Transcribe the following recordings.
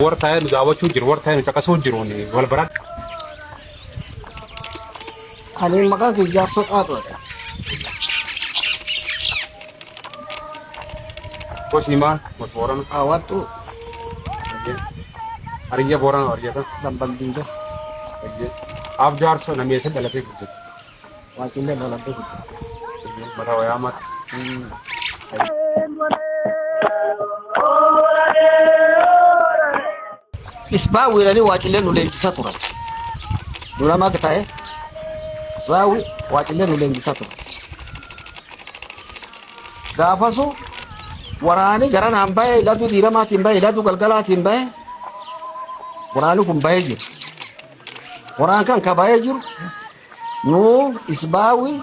ورثة نجاوبته جر ورثة نتكسو جروني والبرد أنا المكان في جالس أقعد كوسيما مسبوران أواتو أريجا بوران أريجا دمبل ديدا आप जार सो नमी से दलते कुछ वाचिले दलते कुछ बताओ यार मत isbawi lani wachilen ulenjisa tura dura makatae isbawi wachilen ulenjisa tura gafasu warani garan ambaye iladu dirama timbaye iladu galgala timbaye warani kumbaye jir waran kan kabaye jir no isbawi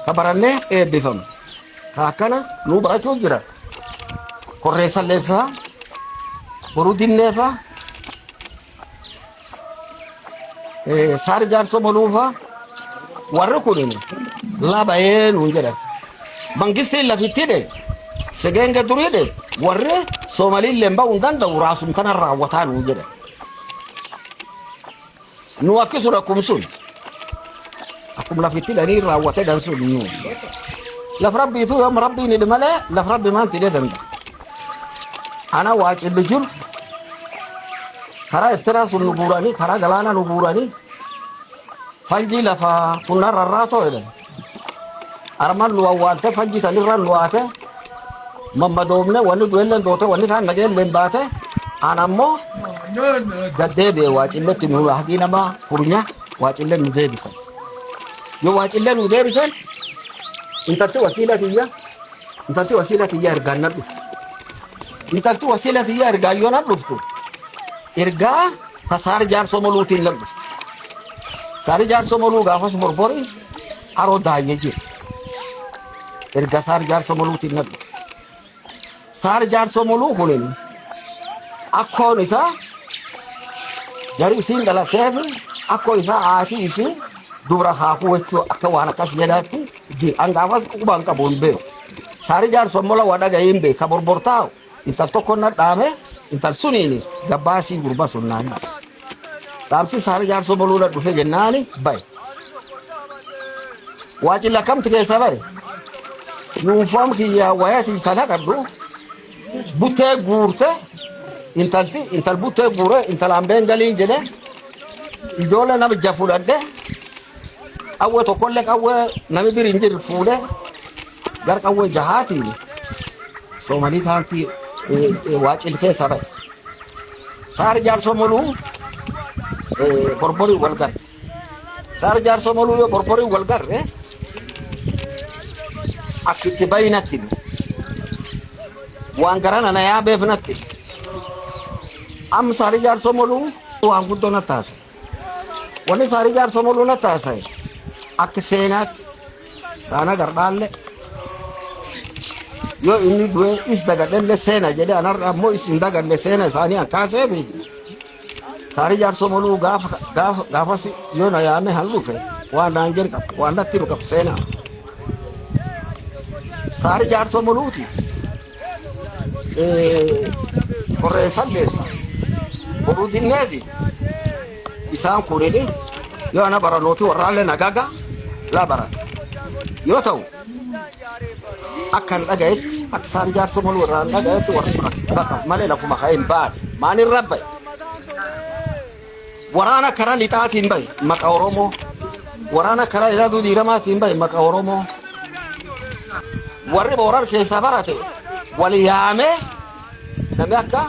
kabaranne ebifam hakana no baracho jira korresa lesa borudin nefa sarjar so malufa warra kunini la bayen unjara bangisti la fitide segenga duride warre somali lemba undanda urasum tana rawatan unjara nuakisura kumsun akum la fitile ni rawate dan sun nu la rabbi tu am rabbi ni mala la rabbi man tidedan ana wachi bijur kara iftira sun nuburani kara galana nuburani fanji lafa funar rarrato ida arman lu awalta fanji tanirran luate mamadobne wani duellen dote wani kan nagel lembate anammo gadebe wachi letti nu hadina ma kurnya wachi len debisa yo wachi len debisa intati wasilati ya erganadu intati wasilati ya ergayona duftu erga tasar jar somolutin lagu sari jar somolu gafas borbori aro dayeje erga sar jar somolutin lagu sar jar somolu hulen akkon isa jari sin dala kef akko isa asi isi dubra hafu wecho akawana kas yadati ji angafas kubanka bombe sari jar somola wadaga yimbe kaborbortao intal tokonna dame intal sunini gabasi gurba sunnani damsi sari jar somolu la dufe jennani bay wajilla kam tige sabai yufam ki ya wayati tanakadu butte gurte intal butte gure intal ambengali jede ijola nam jafulade awe to kolle awe nami birinjir fude gar awe jahati somali thanti wachil ke sabai sar jar somolu borbori walgar sar jar somolu yo borbori walgar akiti bainati wangarana na ya befnati am sar jar somolu wan gudona tas wani sar jar somolu na tasai aksenat dana gardalle yo ini due is daga delle sena jadi anar mo is daga delle sena sani akase bi sari jar somolu gafas yo na yame halu fe wa danger ka wa ndatiru ka sena sari jar somolu ti corre salesa borudin nezi isan kurele yo ana baranoti warale nagaga la barat yo taw akan dagait ak sar jar somol waran dagait war baka male la fuma khayn baat mani rabbi warana kara litatin bay maka oromo warana kara iladu diramatin bay maka oromo warri borar ke sabarate waliyame namaka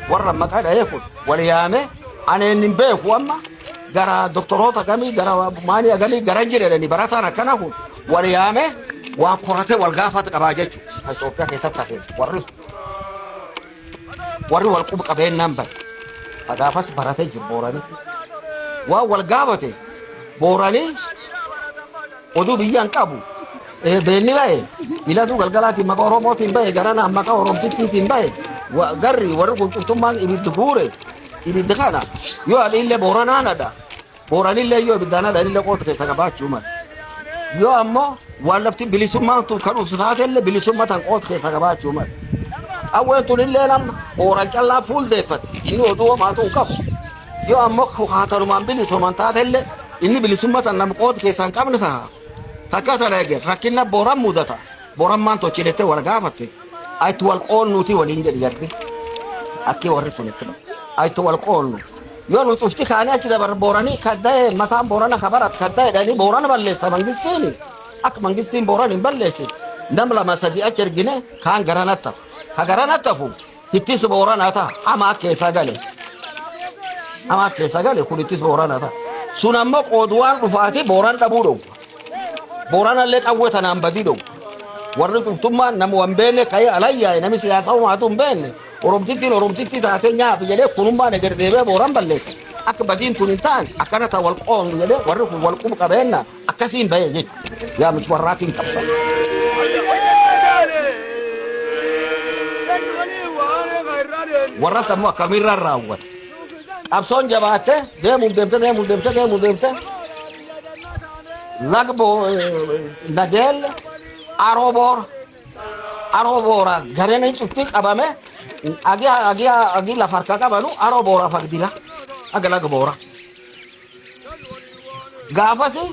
warra maka da yakun waliyame ane nimbe kuamma gara doktorota gami gara mani gami garanjire ni baratana kana ku waliyame wa korate wal gafat qabajechu Ethiopia ke sabta ke warri wal qub qaben number agafas barate jiborani wa wal gabate borani odu biyan qabu beni bay ila du galgalati makoro motin bay garana makoro titin bay wa garri warri ku tuman ibid gure ibid khana yo alille borana nada borani le yo bidana dalile qot ke sagabachu man yo ammo walafti bilisumma tu kanu saatelle bilisumma tan qot ke sagabachu man أول تقول لي لما ورجع الله فول ديفت إنه هو ما توقف يو أمك خاطر ما بيلي سومان تاتله إني بيلي سمة أنا مقود كيسان كم نسها تكاتا لقى ركنا بورام مودتا بورام ما توشيلته ولا قافته أي توال قول نوتي ولينجر يربي أكيد ورثوا نتبع أي توال قول نو يو لو تشتي خانة كذا بر بوراني كذا مكان بورانا خبرت كذا يعني بورانا بلسه منجستيني أك منجستين بوراني بلسه نملا ما سدي أشر جنة خان غراناتا غراناتا فو هتيس بورانا تا أما كيسا قالي كل هتيس بورانا تا سنما قدوان رفاتي بوران تبودو بوران اللي قوة نام بديدو ورد ثم نم وانبين كاي عليا نمي سياسة وما تنبين ورمتي تاتنيا بيجي كلهم نقدر دبي بوران بلس أك بدين تنتان أكنا توالقون يجي ورد والقوم كبيرنا أكسين بيجي يا مشواراتين كبسة ورد تمو كميرا راوت أبصون جبهته ده مدمته لقبو نجل أروبورا غريني تشتيك أبامه أجي لا فرقة كبلو أروبورا فقديلا أجلا كبورا غافسي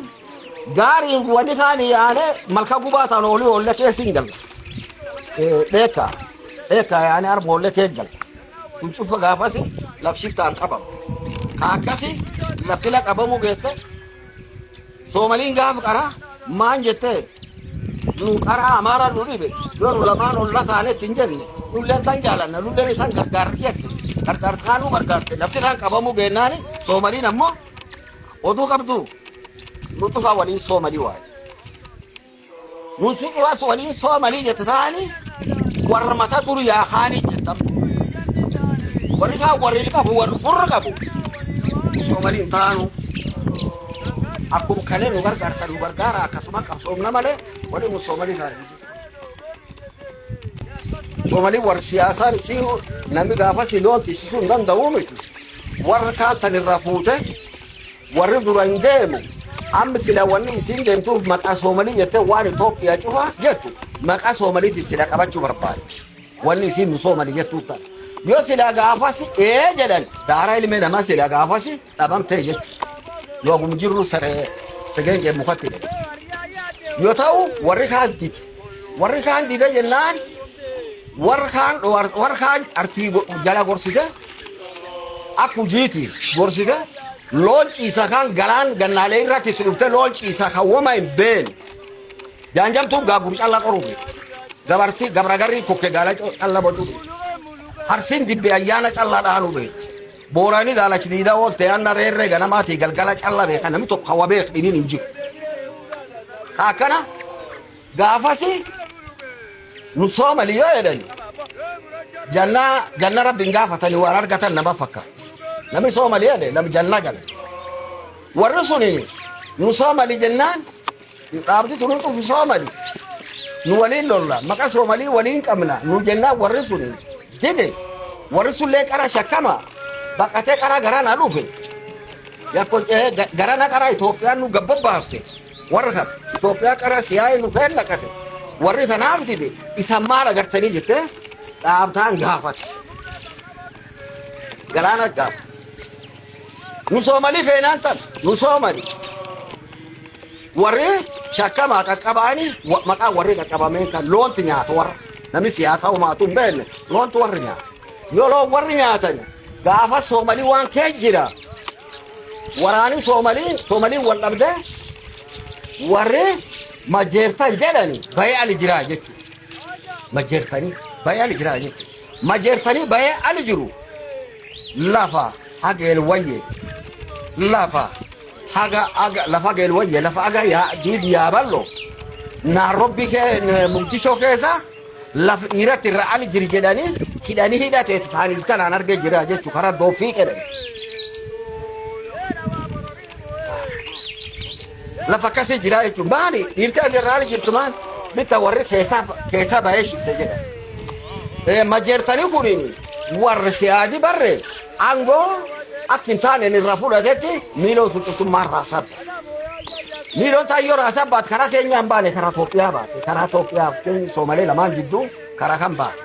غاري ودي كاني يعني ملكا كوباتا نولي ولا كي سينجل ديكا يعني أربع ولا كيجل نشوف غافسي لفشيك تان كبام كاكاسي لفتلك أبامو جيته Somalin gaf kara manjete nu kara amara nuribe yoru laman ulla thane tinjani ulla tanjalan ulla ni sang gargar khanu gargarte labti khan kabamu genani Somalin ammo odu kabdu nu to sawali Somali wa nu su wa Somali jetani warmata duru ya khani jetam warika war burkabu Somalin tanu Aku kalian luar gara kasuma kasumna male wali musomali tadi Somali war siyasa si nami gafa si lonti si sundan dawumitu war ka tani rafute war durangemu am sila wani isin dentu maka Somali yete wani top ya chufa jetu maka Somali ti sila kabachu barbat wani isin Somali yetu ta yo sila gafa si jalan dara ilme nama sila gafa si tabam tejetu لو مجرو سجين مفتل يوتاو وركان دي جنان وركان ارتي جلا غورسيده اكو جيتي غورسيده لونش إساكان غلان غنالين راتي تلوفته لونش إساكا وما بين جانجام تو غابورش الله قروبي غبرتي غبرغاري كوكي غالا الله بوتو هرسين دي بيانا الله دانو بيت بوراني دالش ديدا ولته أنا رير غنماتي غلغلة الله بيك أنا متو خوابيك إني نجي هكذا غافسي نصوم اليوم يدني جنة رب غافتني وارجعت نما فكر نمي صوم اليوم نمي جنة قال ورسوني نصوم الجنان رابطي تنوتو في صوم الي نولين لولا ما كان صوم الي ولين كمنا نجنة ورسوني ديدي ورسول لك أنا شكما bakate kara garana lufe ya ko garana kara Ethiopia nu gabba hafte warhab Ethiopia kara siyai nu fella kate warri tanabti de isamara gartani jete abtan gafat garana gaf nu Somali fenantan nu Somali warri shakama kakabani maka warri kakabame kan lonti nyato war nami siyasa o matum ben lonti warri nya yo lo warri nyatanya غافة Somali وان كجرا وراني Somali والأبدا وري مجرتان جلني بيع الجراج مجرتاني بيع الجراج مجرتاني بيع الجرو لفا حق الوجه لفا حق لفا الوجه لفا حق يا جيد يا بلو ناربك مقدشو كذا لف إيرات الرعال جريجاني كداني هدا تفاني الكلام أنا أرجع جراجة شكرا دوفي كده لف كاسي جراجة شمباني إيرات الرعال جرتمان بتوري كيسا بايش تجدا ماجرتاني كونيني ورسيادي بري عنغو أكينتان إن الرفولة تتي ميلو سوتو مرة سب ميلون تايو راسا بات كرا كينيا مباني كرا توبيا بات كرا توبيا كين Somali لمان جدو كرا كم بات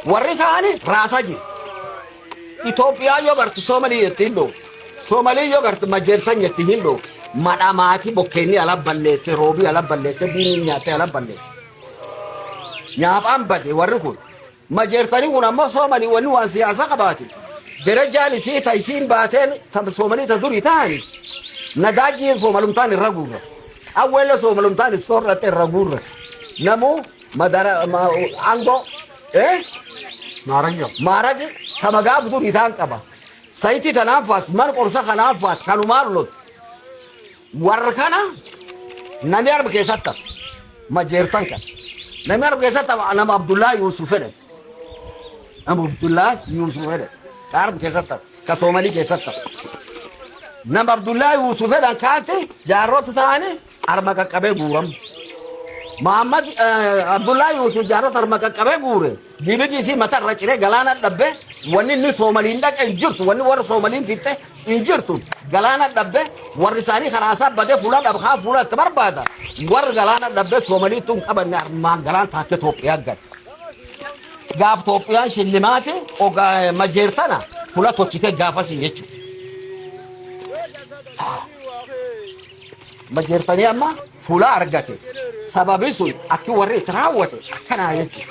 warri rasaji Ethiopia yogurt Somali yetindo Somali yogurt majertan yetindo madamati bokeni ala ballese robi ala ballese bini nyate ala ballese nyaap ambade warri kun majertani kun amma Somali wani wan siyasa qabati درجة لسي تايسين باتين تم سومالي تدوري تاني نداجي سومالم تاني رغورة أول سومالم تاني صورة الرغورة نمو مدار ما عنده إيه مارج كما جاب دوري تان كبا سايتي تنافات مر قرصة خنافات كانوا مارلود وركنا نمير بكيسات ما جيرتان كان نمير بكيسات أنا عبد الله يوسف هذا أنا عبد الله يوسف هذا عرب كيسطر كصومالي كيسطر نم عبد الله يوسف هذا كاتي جاروت ثاني أرمك كبه بورم محمد عبد الله يوسف جاروت أرمك كبه بوره ديبي كيسي متى رجله غلانا دبه وني ني صومالين دك انجرت وني ور صومالين فيته انجرت غلانا دبه ورساني خراسة بده فولا دبخا فولا تبر بادا ور غلانا دبه صومالي تون كبر ما غلان تاكت توبيا غت غاف توبيا شلماتي او ماجيرتنا فولا توچيته غافسي يچو ماجيرتني اما فولا ارغته سبب سو اكي وري تراوته كنا يچو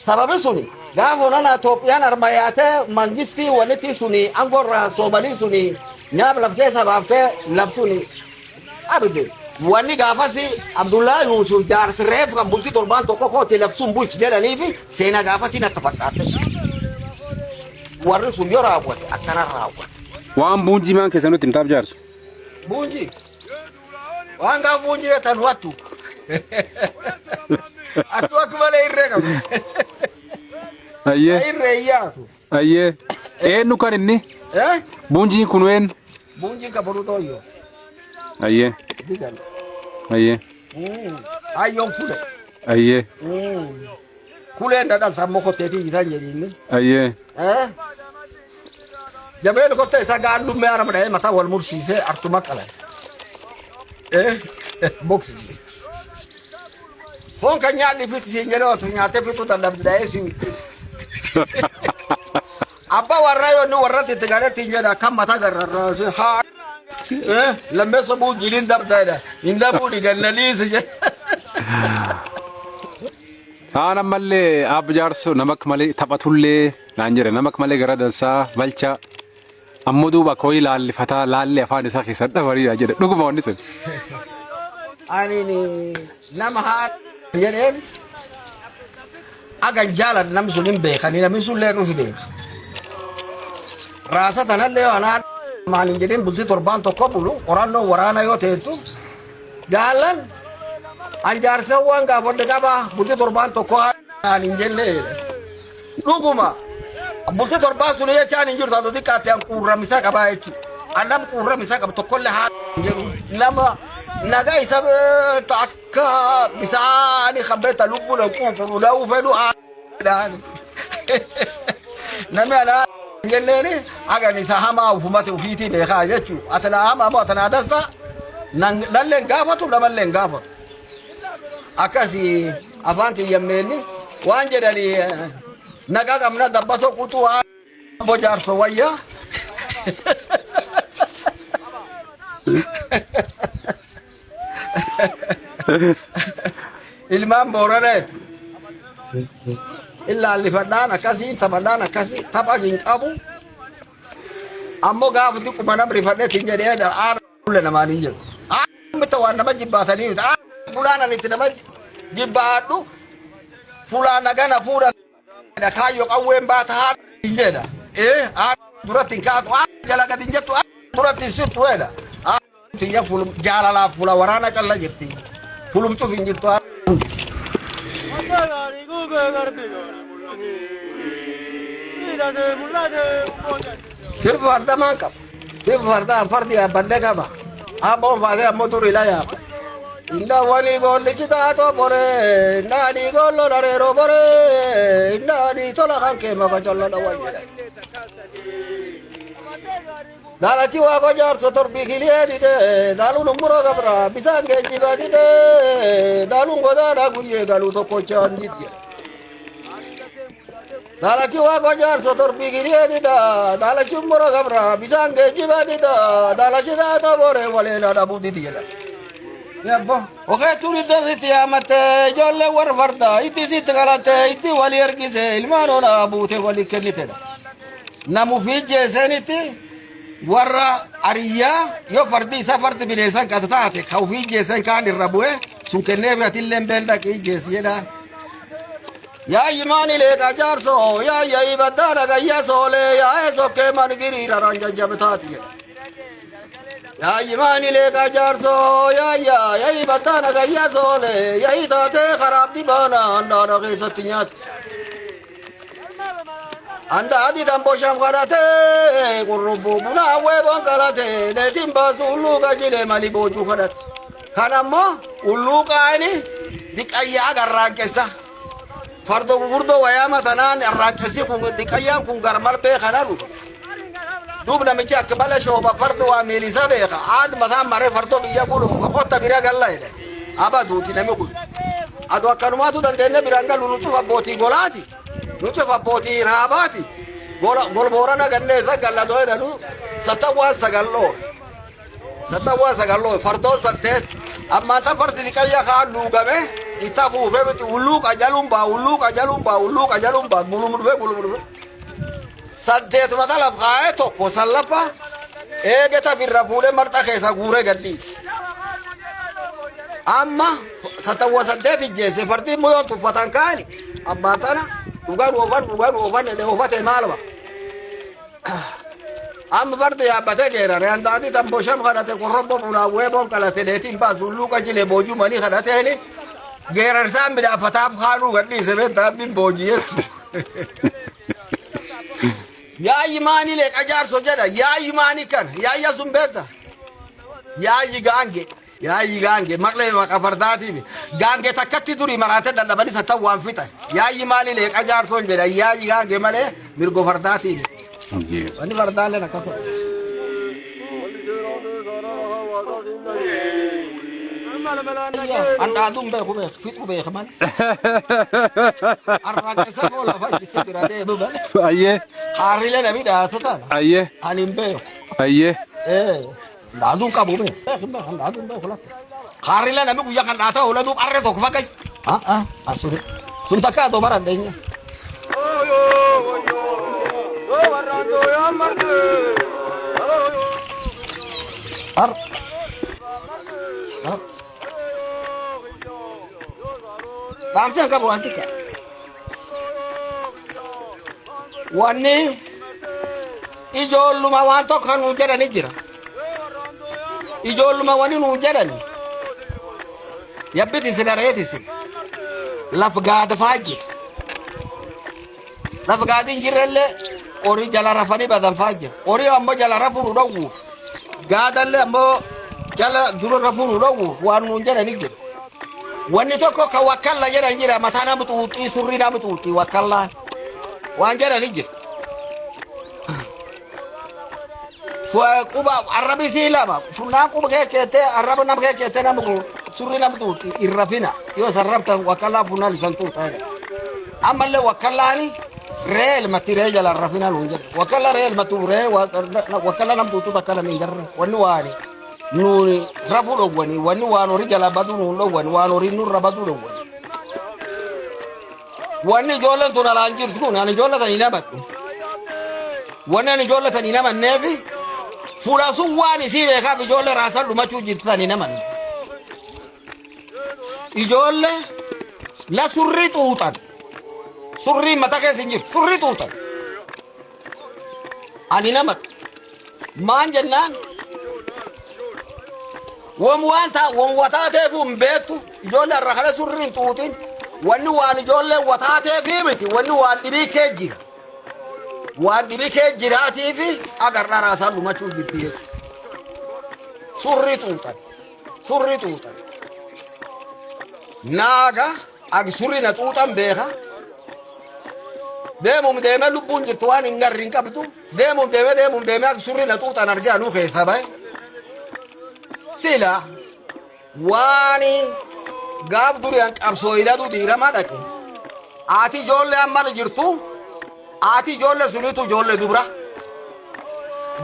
سبب سوني غافونا توبيا ارباياته مانجستي ولتي سوني انغور صومالي سوني ناب لفته سببته لفسوني ابدي واني غافسي عبد الله يوسف جار سريف كم بولتي تربان توكو كو تلفسون بولش جلالي في سينا غافسي نتفقات ورسول يراوت اكنا راوت وان بونجي مان كسنو تمتاب جارس بونجي وان غافونجي تنواتو اتوك مالي الرقم ايه ايه ايه ايه نو كان اني ايه بونجي كنوين بونجي كبرو تويو ايه ايه ايون كله ايه كله ندان سامو تيتي يتانجي ايه جبل كوتا ساغان دوم ميار مداي متا والمرسي سي ارتما كلا بوكس فون كان يعني في سينجلو سنياته في كوتا دبداي سي ابا ورايو نو ورات تغاله تينجا كم متا غرر ها لما سبو جيلين دبداي ان دبو دي جنليس أنا مالي أبجارسو نمك مالي تبتولي نانجر نمك مالي غردنسا بلشا أمودو بكوي لال فتا لال أفاني ساكي سد وري أجد نقول ما نسب أني نمها يرين أجن جالد نمسولين بيخاني نمسولين نفيد راسا تنالي أنا ما نجدين بلتي تربان تقبلو قرانو ورانا يوتيتو جالن anjar sewang ga bodde gaba bulti torban to ko ani jelle duguma bulti torban sunu ya chani njur ta do dikate am kurra misaka ba echu andam kurra misaka to kolle ha lama naga isab takka bisani khabeta lubu la ku la ufelu dan namala jelle ni aga ni sahama ufumate ufiti be kha echu atana ama mo atana dasa nan lalle gafatu da ballen gafatu akasi afanti yameni wanje dali nagaga mna dabaso kutu bojar sowaya ilman boraret illa li fadana akasi tabadana akasi tabagin abu ammo gafu ku manam rifade tinjade da ar kulana maninje mtawana majibatani fulana nitinamaji jibadu fulana gana fura da kayo kawemba ta injeda duratin ka to jala ga dinjetu duratin situ weda tinya fulum jala la fula warana kala jirti fulum tu finjirtu sirf warda makap sirf warda fardi bande ka ba abo fade amodur ilaya inda wani golli citato bore nani gollo darero bore nani tola kanke maka chollo da wajja dala ciwa ko jar sotor bigili edide dalu numuro gabra bisange jibadide dalu godana guye dalu to ko chandidi Daalachi waaqa jaarso torbii giriyeedidha. Daalachi mura gabra bisaan geejjibaadidha. Daalachi taata boore waleena dhabuuditi jedha. Yabbo. Okeettuun iddoo sitti yaamatte ijoollee warra farda itti sitti qalatte itti walii ergise ilmaan onaa buute walii kennitedha. Namu fiijeessanitti warra ariyyaa yoo fardi isa fardi bineensan qata taate ka fiijeessan kaan irra bu'e sun kennee biratillee beelda qiijeessi jedha. Yaa imaani leeqa jaarso yaa ya'i baddaadha gayyaa soole yaa eesokkee mangiriira ranjajjabtaati jedha. Yaa imaani leeqa jaarso yaa ya'i baddaadha gayyaa soole ya'i taatee karaabdi baana handaadha keessatti nyaatti. Anda adi dambo sham karate kurrubu buna webon karate letin basu uluka jile mali boju kadat kanammo uluka ini dikaya garrakesa fardo gurdo wayama tanan arrakesi kun dikaya kun garmal be khanaru dubna michi akbala shoba fardo wa melisa be ad matam mare fardo biya kulu khotta bira galla ile abadu tiname kul adu akanumatu dandene biranga lulu chufa boti golati nuti fa boti rabati gol borana ganne sagalla doyda nu satawa sagallo fardo sadet amma ta fardi dikaya khalu gabe itafu febeti uluka jalumba bulumul fe sadet matala khae to ko sallafa ege ta firra fude marta khesa gure gaddis amma satawa sadet jese fardi moyo tu fatankani amma tana ugan ofan ne ofate malba am farde ya bate gera re andati tambo sham khadate korombo buna webon kala teletin bazulu ka jile boju mani khadate ni gera sam bila fatab khanu gaddi sebe tabin boji ya imani le kajar sojada ya imani kan ya zumbeta ya yigange makle makafardati gange takatti duri marate dalabani satawan fita ya imani le kajar sonjada ya yigange male mirgo fardati ani fardale nakaso anda dum be kube fit kube khaman arraga safola fajj sibirade buba aye kharile nabi da tata aye animbe aye ladun ka bube ladun be khala kharile nabi ku yakan data wala du arre to fakaj asure sunta ka do marandenya ar bangsa ka bo antika wanni ijolluma wan to kanu jedani jira ijolluma wani nu jedani yabbiti sinareti sin lafgaad faji lafgaadin jirelle ori jala rafani badan fajir ori ammo jala rafunu dawu gaadalle ammo jala duro rafunu dawu wan nu jedani jira wanni tokko ka wakalla jedani jira matana mututi surrina mututi wakalla wan jedani jira fwa kuba arabi silama funa kuba kete arabu nam kete nam surri nam tuti irrafina yo sarrabta wakalla funa lisantu tayda amalle wakallani reel matireja la rafina lunje wakalla reel mature wakalla nam tutu bakalla min jarra wani wani nuni rafu do wani wano rijala badu no wani wano rinu rabadu do wani jolan to nalanjir tu nani jolan tani nabatu wani jolan tani naman nevi fura su wani sibe ka ijolle rasal duma cu jirtani naman ijolle la surri tutan surri mata ke sinjir surri tutan ani namat man jannan wom wanta wom watate fum betu ijolle rakhala surri tutin wani wani jolle watate fimiti wani wani dibi kejir waan dibi kee jiraati fi agar rasa luma cu jirti surri tuutan naga ag surri na tuutan beeka demum deme lubbun jirtu waan ingarrin qabdu demum deme ag surri na tuutan arjaanu keessa bae sila waani gaab duriyan qabsoo iladu diirama dhaqe ati ijoollee amma jirtu Ati jolle sunitu jolle dubra.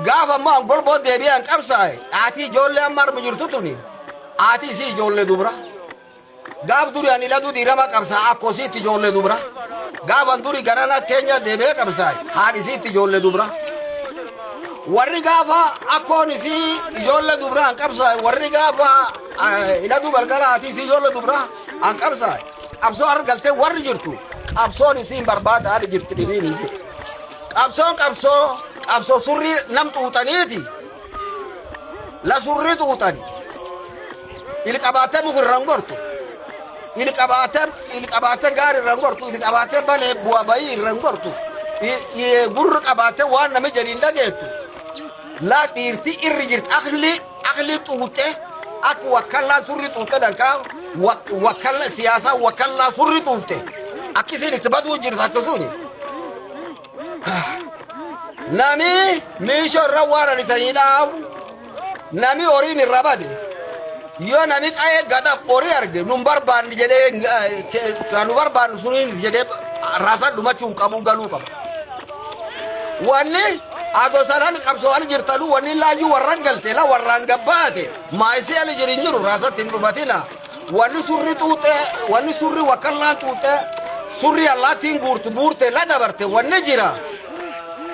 Gaafa ammoo angolboo deebi'an qabsaa'e ati jolle ammar mijirtu tuni. Ati si jolle dubra. Gaaf duri ani ladu dirama qabsaa akkosiitti jolle dubra. Gaafa duri garana keenya deebi'ee qabsaa'e haadhisiitti jolle dubra. Warri gaafa akkoon isii ijoollee dubraa an qabsaa'e warri gaafa hidhatu galgala ati isii ijoollee dubraa an qabsaa'e qabsoo argaltee warri jirtu qabsoon isiin barbaada haali jirti dhibiin hin jiru. Qabsoo surrii nam xuuxaniiti la surrii xuuxani ilqabaatee mufirran gortu ilqabaatee gaari irran gortu ilqabaatee balee bu'aa bayii irran gortu gurri qabaatee waan nami jedhiin dhageettu. La dirti irri jirt akli tuute ak wakalla surri tuute danka wakalla siyasa wakalla surri tuute akisin itbadu jirt akasuni nami misho rawara lisayida nami orin rabade yo nami ay gada ori arge numbar ban jede kanu barban sunin jede rasa dumachun kamu galu kam wani Ado saran qabso al jirtalu wani laayu warran galte la warran gabbaate maayisi al jirinjiru rasatin dubatina wani surri wakalla tuute surri allatin buurte la dabarte wani jira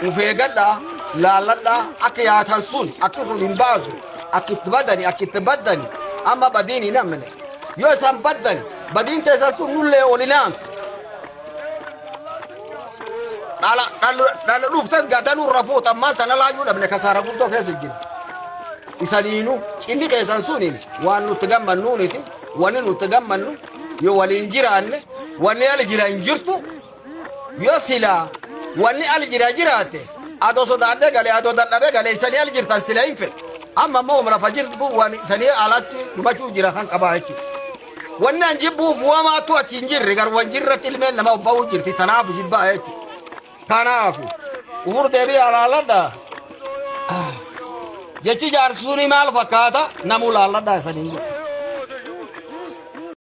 ufeegadha laaladha akka yaatan sun akka sun hin baasu akka itti baddani amma badiini namne yoo isan baddani badiin teessan sun nullee olinaan Dala dhuftan gadanu rafuut ammaan tana laayuu dhabne kasaara guddoo keessa jira. Isaniinu cinni keessan suniin waan nutti gammannuuniti wani nutti gammannu yoo waliin jiraanne wanni ali jira hin jirtu yoo silaa wanni ali jira jiraate adoo sodaadhee galee adoo dadhabee galee isanii ali jirtan sila hin fedhe amma ammoo umra fajirtu waan isanii alatti dhumachuu jira kan qabaa jechuudha. Wanni an jibbuuf wamaatu achi hin jirre garwan jirratti ilmeen nama obba'uu jirti tanaaf jibbaa jechuudha. Kanaaf umur deebii alaaladha jechi jaarsuni maal fakkaata namu laaladha isaniin